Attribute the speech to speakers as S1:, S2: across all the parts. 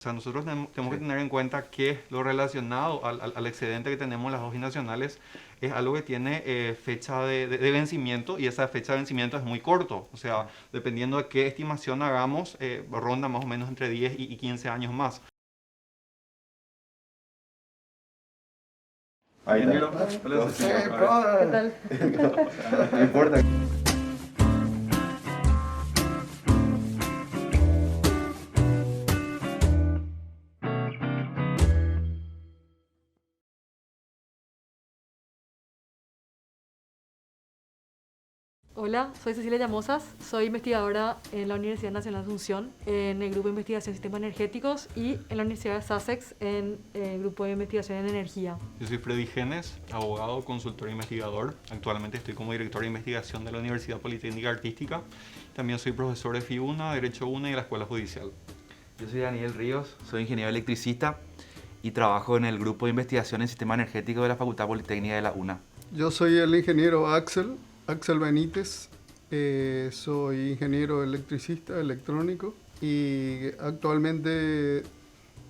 S1: O sea, nosotros tenemos que tener en cuenta que lo relacionado al excedente que tenemos en las dos binacionales es algo que tiene fecha de vencimiento, y esa fecha de vencimiento es muy corto. O sea, dependiendo de qué estimación hagamos, ronda más o menos entre 10 y 15 años más.
S2: Ahí está.
S1: Hola, Cecilia, otra vez.
S2: ¿Qué tal? No importa.
S3: Hola, soy Cecilia Llamosas, soy investigadora en la Universidad Nacional de Asunción, en el Grupo de Investigación de Sistemas Energéticos, y en la Universidad de Sussex, en el Grupo de Investigación en Energía.
S1: Yo soy Freddy Genes, abogado, consultor e investigador. Actualmente estoy como director de investigación de la Universidad Politécnica Artística. También soy profesor de FI1, Derecho 1 y de la Escuela Judicial.
S4: Yo soy Daniel Ríos, soy ingeniero electricista y trabajo en el Grupo de Investigación en Sistema Energético de la Facultad Politécnica de la UNA.
S5: Yo soy el ingeniero Axel Benítez, soy ingeniero electricista, electrónico, y actualmente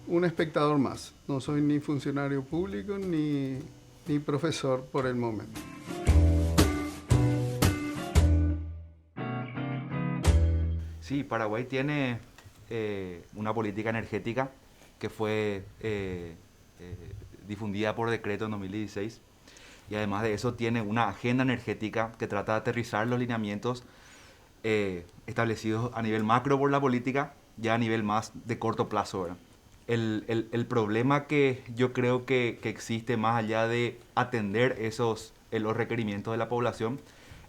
S5: un espectador más. No soy ni funcionario público ni profesor por el momento.
S4: Sí, Paraguay tiene una política energética que fue difundida por decreto en 2016. Y además de eso tiene una agenda energética que trata de aterrizar los lineamientos establecidos a nivel macro por la política, ya a nivel más de corto plazo, ¿verdad? El problema que yo creo que existe más allá de atender los requerimientos de la población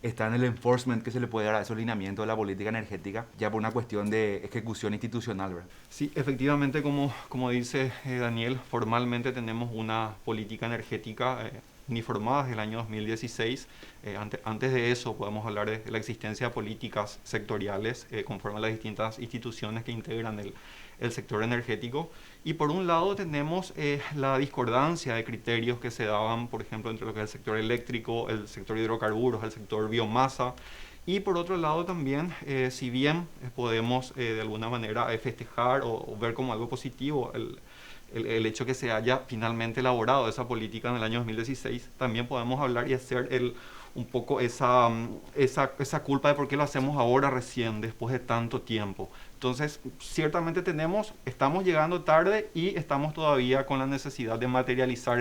S4: está en el enforcement que se le puede dar a esos lineamientos de la política energética, ya por una cuestión de ejecución institucional, ¿verdad?
S1: Sí, efectivamente, como dice Daniel, formalmente tenemos una política energética uniformada desde el año 2016. Antes de eso podemos hablar de la existencia de políticas sectoriales conforme a las distintas instituciones que integran el sector energético. Y por un lado tenemos la discordancia de criterios que se daban, por ejemplo, entre lo que es el sector eléctrico, el sector hidrocarburos, el sector biomasa. Y por otro lado también, si bien podemos de alguna manera festejar o ver como algo positivo el hecho que se haya finalmente elaborado esa política en el año 2016, también podemos hablar y hacer un poco esa culpa de por qué lo hacemos ahora recién, después de tanto tiempo. Entonces, ciertamente estamos llegando tarde y estamos todavía con la necesidad de materializar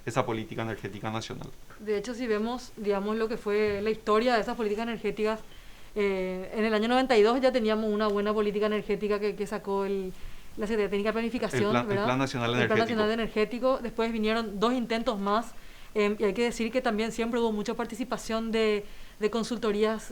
S1: esa política energética nacional.
S3: De hecho, si vemos, digamos, lo que fue la historia de esas políticas energéticas, en el año 92 ya teníamos una buena política energética que sacó la Secretaría Técnica de Planificación, ¿verdad?
S1: El Plan Nacional
S3: El
S1: Energético.
S3: Plan Nacional Energético. Después vinieron 2 intentos más, y hay que decir que también siempre hubo mucha participación de consultoras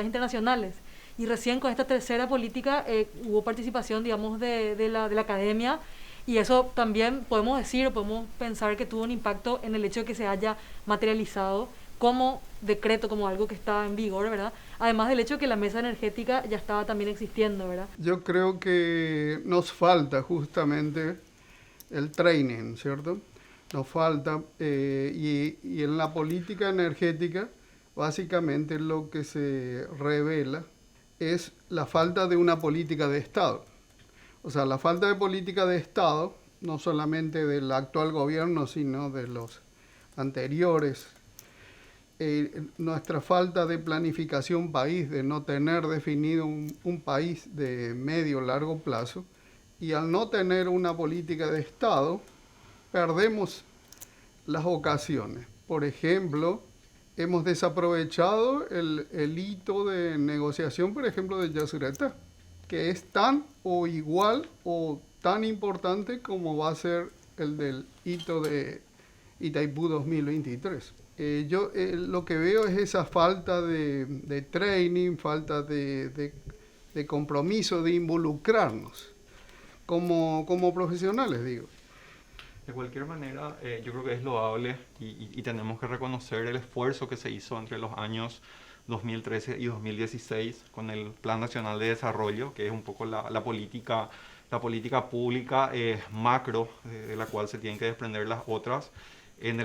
S3: internacionales. Y recién con esta tercera política hubo participación, digamos, de la academia, y eso también podemos decir, o podemos pensar que tuvo un impacto en el hecho de que se haya materializado como decreto, como algo que está en vigor, ¿verdad? Además del hecho de que la mesa energética ya estaba también existiendo, ¿verdad?
S5: Yo creo que nos falta justamente el training, ¿cierto? Nos falta, y en la política energética, básicamente lo que se revela es la falta de una política de Estado. O sea, la falta de política de Estado, no solamente del actual gobierno, sino de los anteriores. Nuestra falta de planificación país, de no tener definido un país de medio largo plazo, y al no tener una política de Estado, perdemos las ocasiones. Por ejemplo, hemos desaprovechado el hito de negociación, por ejemplo, de Yacyretá, que es tan o igual o tan importante como va a ser el del hito de Itaipú 2023. Yo lo que veo es esa falta de training, falta de compromiso, de involucrarnos como profesionales, digo.
S1: De cualquier manera, yo creo que es loable y tenemos que reconocer el esfuerzo que se hizo entre los años 2013 y 2016 con el Plan Nacional de Desarrollo, que es un poco la política pública macro de la cual se tienen que desprender las otras. En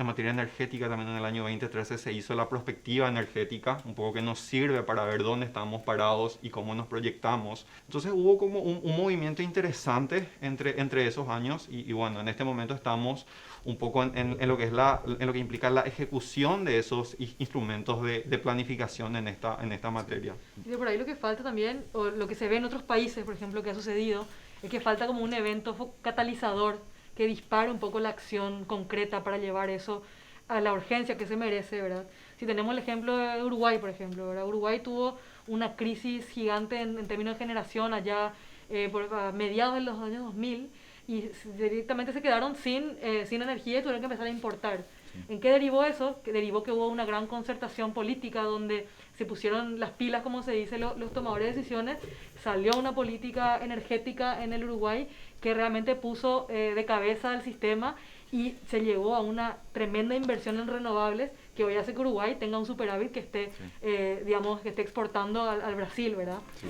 S1: materia energética, también en el año 2013 se hizo la prospectiva energética, un poco que nos sirve para ver dónde estamos parados y cómo nos proyectamos. Entonces hubo como un movimiento interesante entre esos años y bueno, en este momento estamos un poco en lo que es en lo que implica la ejecución de esos instrumentos de planificación en esta materia.
S3: Y de por ahí lo que falta también, o lo que se ve en otros países, por ejemplo, que ha sucedido, es que falta como un evento catalizador que dispare un poco la acción concreta para llevar eso a la urgencia que se merece, ¿verdad? Si tenemos el ejemplo de Uruguay, por ejemplo, ¿verdad? Uruguay tuvo una crisis gigante en términos de generación allá a mediados de los años 2000 y directamente se quedaron sin energía y tuvieron que empezar a importar. ¿En qué derivó eso? Que derivó que hubo una gran concertación política donde se pusieron las pilas, como se dice, los tomadores de decisiones. Salió una política energética en el Uruguay que realmente puso de cabeza al sistema y se llegó a una tremenda inversión en renovables que hoy hace que Uruguay tenga un superávit que esté, digamos, que esté exportando al Brasil, ¿verdad?
S4: Sí.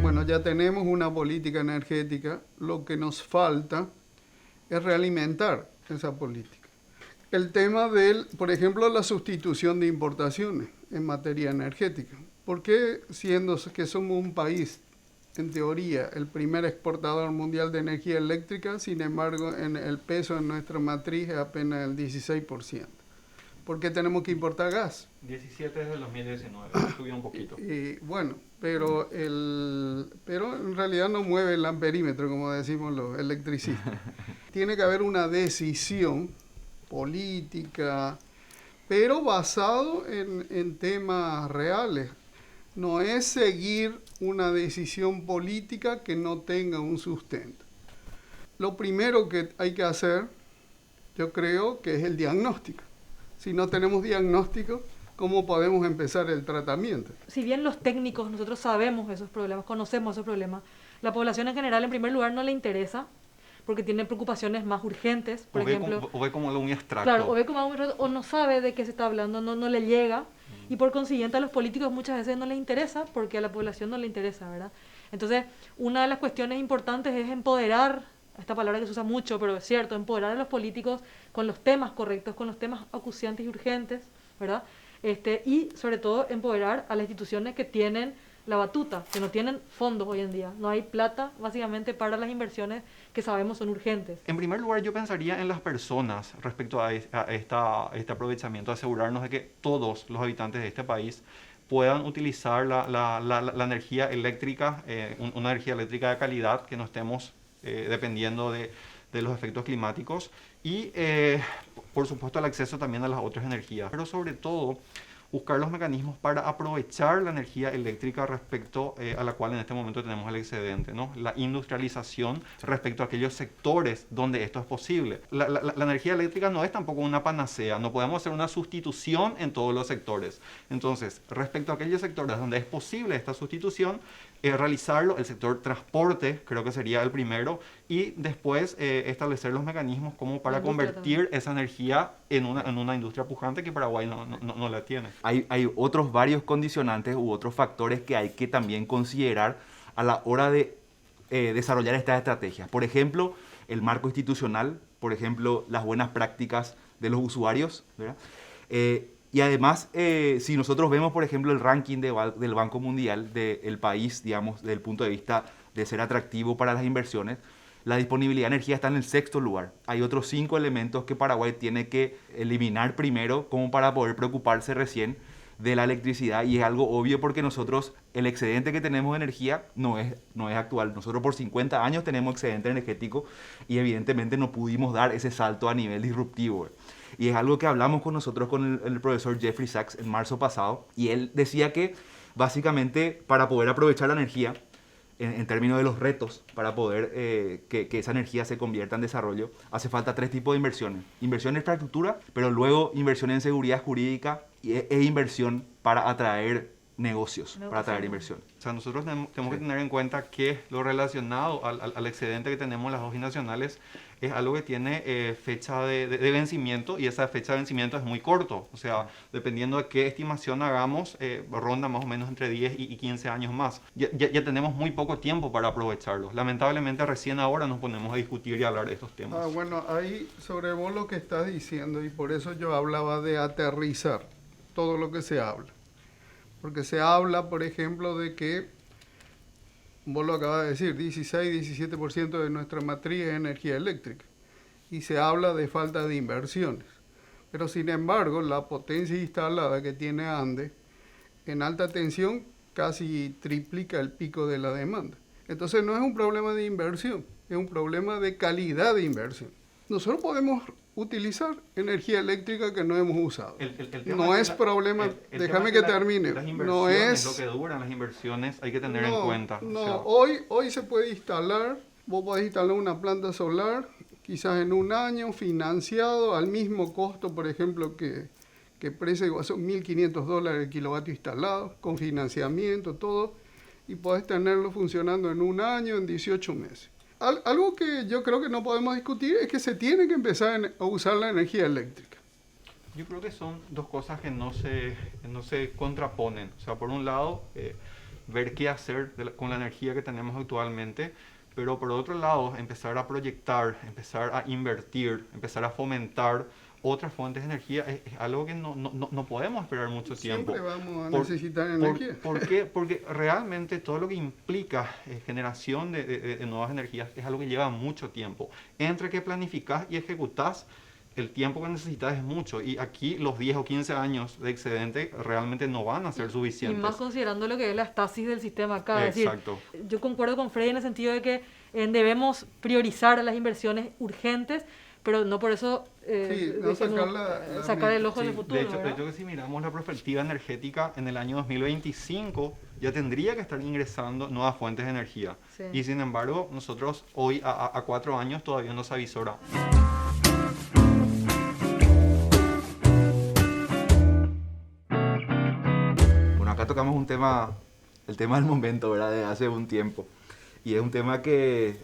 S5: Bueno, ya tenemos una política energética, lo que nos falta es realimentar esa política. El tema por ejemplo, la sustitución de importaciones en materia energética. ¿Por qué, siendo que somos un país, en teoría, el primer exportador mundial de energía eléctrica, sin embargo, en el peso en nuestra matriz es apenas el 16%? ¿Por qué tenemos que importar gas?
S1: 17 desde el 2019, subió un poquito.
S5: Bueno, pero en realidad no mueve el amperímetro, como decimos los electricistas. Tiene que haber una decisión política, pero basado en temas reales. No es seguir una decisión política que no tenga un sustento. Lo primero que hay que hacer, yo creo, que es el diagnóstico. Si no tenemos diagnóstico, ¿cómo podemos empezar el tratamiento?
S3: Si bien los técnicos, nosotros sabemos esos problemas, conocemos esos problemas, la población en general, en primer lugar, no le interesa, porque tiene preocupaciones más urgentes, por ejemplo.
S1: O ve como algo muy abstracto.
S3: Claro, o ve como algo muy abstracto, o no sabe de qué se está hablando, no le llega, y por consiguiente a los políticos muchas veces no les interesa, porque a la población no le interesa, ¿verdad? Entonces, una de las cuestiones importantes es empoderar, esta palabra que se usa mucho, pero es cierto, empoderar a los políticos con los temas correctos, con los temas acuciantes y urgentes, ¿verdad? Y sobre todo empoderar a las instituciones que tienen la batuta, que no tienen fondos hoy en día. No hay plata, básicamente, para las inversiones que sabemos son urgentes.
S1: En primer lugar, yo pensaría en las personas respecto a este aprovechamiento, asegurarnos de que todos los habitantes de este país puedan utilizar la energía eléctrica, una energía eléctrica de calidad, que no estemos dependiendo de los efectos climáticos y, por supuesto, el acceso también a las otras energías, pero sobre todo buscar los mecanismos para aprovechar la energía eléctrica respecto a la cual en este momento tenemos el excedente, ¿no? La industrialización respecto a aquellos sectores donde esto es posible. La energía eléctrica no es tampoco una panacea, no podemos hacer una sustitución en todos los sectores. Entonces, respecto a aquellos sectores donde es posible esta sustitución, realizarlo, el sector transporte creo que sería el primero, y después establecer los mecanismos como para convertir esa energía en una industria pujante que Paraguay no la tiene.
S4: Hay otros varios condicionantes u otros factores que hay que también considerar a la hora de desarrollar estas estrategias. Por ejemplo, el marco institucional, por ejemplo, las buenas prácticas de los usuarios, ¿verdad? Y además, si nosotros vemos, por ejemplo, el ranking del Banco Mundial del país, digamos, desde el punto de vista de ser atractivo para las inversiones, la disponibilidad de energía está en el 6º lugar. Hay otros 5 elementos que Paraguay tiene que eliminar primero como para poder preocuparse recién de la electricidad, y es algo obvio porque nosotros, el excedente que tenemos de energía no es actual. Nosotros por 50 años tenemos excedente energético y evidentemente no pudimos dar ese salto a nivel disruptivo. Y es algo que hablamos con nosotros con el profesor Jeffrey Sachs en marzo pasado, y él decía que básicamente para poder aprovechar la energía, en términos de los retos, para poder que esa energía se convierta en desarrollo, hace falta 3 tipos de inversiones. Inversión en infraestructura, pero luego inversión en seguridad jurídica e inversión para atraer negocios para atraer inversión.
S1: O sea, nosotros tenemos que tener en cuenta que lo relacionado al excedente que tenemos en las dos binacionales es algo que tiene fecha de vencimiento, y esa fecha de vencimiento es muy corto. O sea, dependiendo de qué estimación hagamos, ronda más o menos entre 10 y 15 años más. Ya tenemos muy poco tiempo para aprovecharlos. Lamentablemente recién ahora nos ponemos a discutir y hablar de estos temas.
S5: Bueno, ahí sobre vos lo que estás diciendo, y por eso yo hablaba de aterrizar todo lo que se habla. Porque se habla, por ejemplo, de que, vos lo acabas de decir, 16-17% de nuestra matriz es energía eléctrica. Y se habla de falta de inversiones. Pero sin embargo, la potencia instalada que tiene Ande en alta tensión casi triplica el pico de la demanda. Entonces no es un problema de inversión, es un problema de calidad de inversión. Nosotros podemos utilizar energía eléctrica que no hemos usado. No es problema, déjame que termine. No es
S1: lo que duran las inversiones, hay que tener en cuenta.
S5: No, hoy se puede instalar, vos podés instalar una planta solar, quizás en un año, financiado al mismo costo, por ejemplo, que Presa igual son $1.500 el kilovatio instalado, con financiamiento, todo, y podés tenerlo funcionando en un año, en 18 meses. Algo que yo creo que no podemos discutir es que se tiene que empezar a usar la energía eléctrica.
S1: Yo creo que son dos cosas que no se contraponen. O sea, por un lado, ver qué hacer con la energía que tenemos actualmente, pero por otro lado, empezar a proyectar, empezar a invertir, empezar a fomentar otras fuentes de energía es algo que no podemos esperar mucho tiempo.
S5: Siempre vamos a necesitar energía.
S1: ¿Por qué? Porque realmente todo lo que implica generación de nuevas energías es algo que lleva mucho tiempo. Entre que planificás y ejecutás, el tiempo que necesitas es mucho. Y aquí los 10 o 15 años de excedente realmente no van a ser suficientes.
S3: Y más considerando lo que es la estasis del sistema acá.
S1: Exacto.
S3: Es decir, yo concuerdo con Freddy en el sentido de que debemos priorizar las inversiones urgentes, pero no por eso sacar el ojo del futuro.
S1: De hecho, que si miramos la perspectiva energética, en el año 2025 ya tendría que estar ingresando nuevas fuentes de energía. Sí. Y sin embargo, nosotros hoy, a 4 años, todavía no se avisora.
S4: Bueno, acá tocamos el tema del momento, ¿verdad? De hace un tiempo. Y es un tema que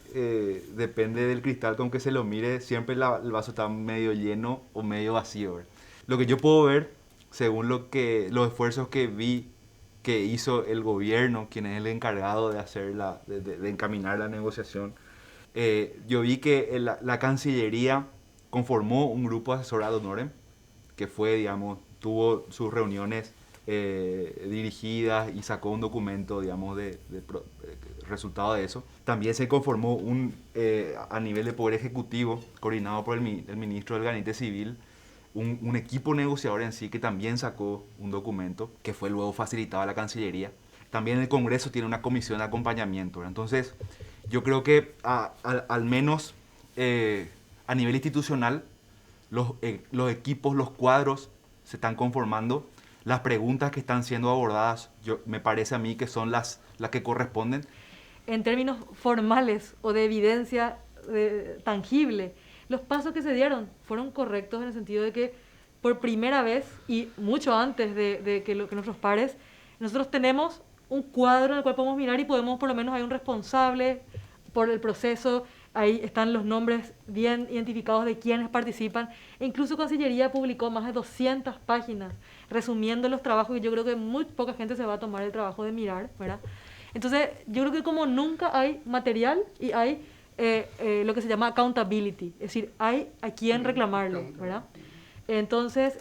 S4: depende del cristal con que se lo mire, siempre el vaso está medio lleno o medio vacío, ¿verdad? Lo que yo puedo ver, según los esfuerzos que vi que hizo el gobierno, quien es el encargado de hacer de encaminar la negociación, yo vi que la Cancillería conformó un grupo asesor ad honorem, que fue, digamos, tuvo sus reuniones dirigidas y sacó un documento, digamos, resultado de eso. También se conformó a nivel de poder ejecutivo, coordinado por el ministro del Gabinete Civil, un equipo negociador en sí que también sacó un documento que fue luego facilitado a la Cancillería. También el Congreso tiene una comisión de acompañamiento, ¿verdad? Entonces, yo creo que al menos a nivel institucional, los equipos, los cuadros se están conformando. Las preguntas que están siendo abordadas, me parece a mí que son las que corresponden.
S3: En términos formales o de evidencia tangible, los pasos que se dieron fueron correctos en el sentido de que por primera vez y mucho antes de que nuestros pares, nosotros tenemos un cuadro en el cual podemos mirar y podemos, por lo menos hay un responsable por el proceso, ahí están los nombres bien identificados de quienes participan, e incluso Cancillería publicó más de 200 páginas resumiendo los trabajos, y yo creo que muy poca gente se va a tomar el trabajo de mirar, ¿verdad? Entonces, yo creo que como nunca hay material y hay lo que se llama accountability, es decir, hay a quién reclamarle, ¿verdad? Entonces,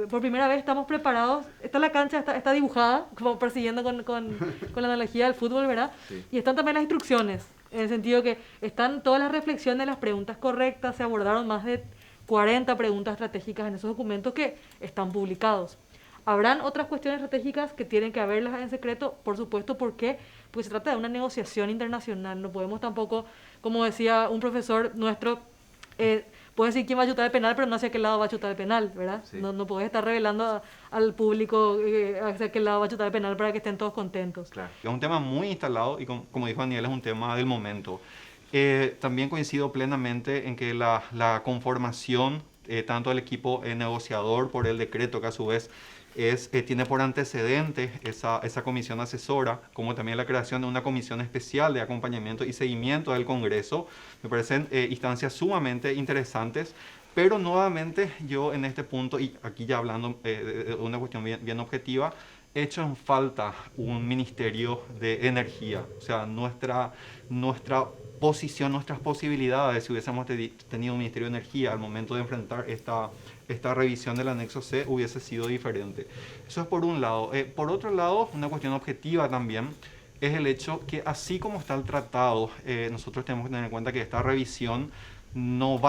S3: por primera vez estamos preparados, la cancha está dibujada, como persiguiendo con la analogía del fútbol, ¿verdad? Sí. Y están también las instrucciones, en el sentido que están todas las reflexiones, las preguntas correctas, se abordaron más de 40 preguntas estratégicas en esos documentos que están publicados. ¿Habrán otras cuestiones estratégicas que tienen que haberlas en secreto? Por supuesto, ¿por qué? Porque se trata de una negociación internacional, no podemos tampoco, como decía un profesor nuestro, puedes decir quién va a chutar el penal, pero no hacia qué lado va a chutar el penal, ¿verdad? Sí. No puedes estar revelando al público hacia qué lado va a chutar el penal para que estén todos contentos.
S1: Claro. Es un tema muy instalado y como dijo Daniel, es un tema del momento. También coincido plenamente en que la conformación tanto del equipo negociador por el decreto, que a su vez tiene por antecedente esa comisión asesora, como también la creación de una comisión especial de acompañamiento y seguimiento del Congreso. Me parecen instancias sumamente interesantes, pero nuevamente yo en este punto, y aquí ya hablando de una cuestión bien objetiva, he hecho en falta un ministerio de energía. O sea, nuestra posición, nuestras posibilidades, si hubiésemos tenido un ministerio de energía al momento de enfrentar esta revisión del anexo C, hubiese sido diferente. Eso es por un lado. Por otro lado, una cuestión objetiva también es el hecho que así como está el tratado, nosotros tenemos que tener en cuenta que esta revisión no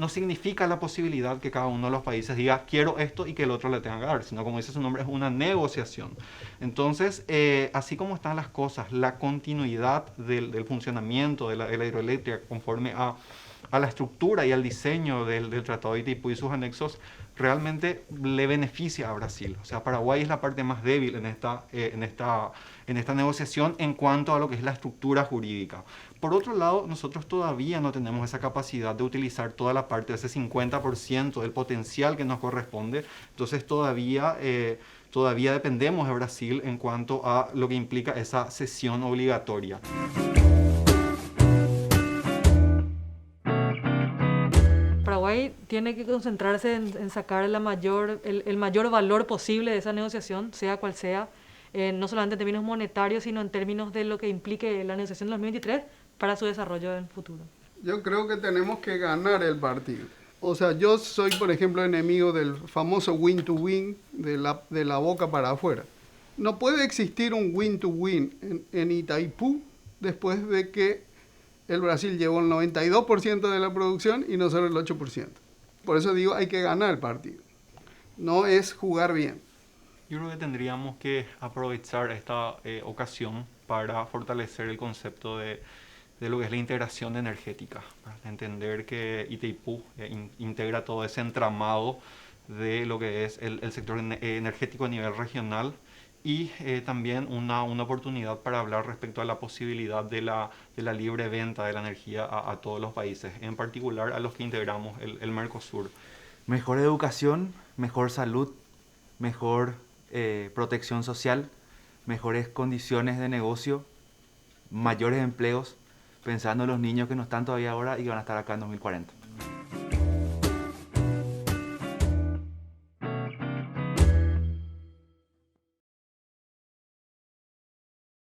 S1: significa la posibilidad que cada uno de los países diga quiero esto y que el otro le tenga que dar, sino como dice su nombre, es una negociación. Entonces, así como están las cosas, la continuidad del funcionamiento de la hidroeléctrica conforme a la estructura y al diseño del Tratado de Itaipú y sus anexos, realmente le beneficia a Brasil. O sea, Paraguay es la parte más débil en esta negociación en cuanto a lo que es la estructura jurídica. Por otro lado, nosotros todavía no tenemos esa capacidad de utilizar toda la parte de ese 50% del potencial que nos corresponde. Entonces todavía dependemos de Brasil en cuanto a lo que implica esa cesión obligatoria.
S3: Paraguay tiene que concentrarse en sacar el mayor valor posible de esa negociación, sea cual sea, no solamente en términos monetarios, sino en términos de lo que implique la negociación de 2023 para su desarrollo en el futuro.
S5: Yo creo que tenemos que ganar el partido. O sea, yo soy, por ejemplo, enemigo del famoso win-to-win, de la boca para afuera. No puede existir un win-to-win en Itaipú después de que el Brasil llevó el 92% de la producción y nosotros el 8%. Por eso digo, hay que ganar el partido. No es jugar bien.
S1: Yo creo que tendríamos que aprovechar esta ocasión para fortalecer el concepto de lo que es la integración energética, para entender que Itaipú integra todo ese entramado de lo que es el sector energético a nivel regional y también una oportunidad para hablar respecto a la posibilidad de la libre venta de la energía a todos los países, en particular a los que integramos el Mercosur.
S4: Mejor educación, mejor salud, mejor protección social, mejores condiciones de negocio, mayores empleos, pensando en los niños que no están todavía ahora y que van a estar acá en 2040.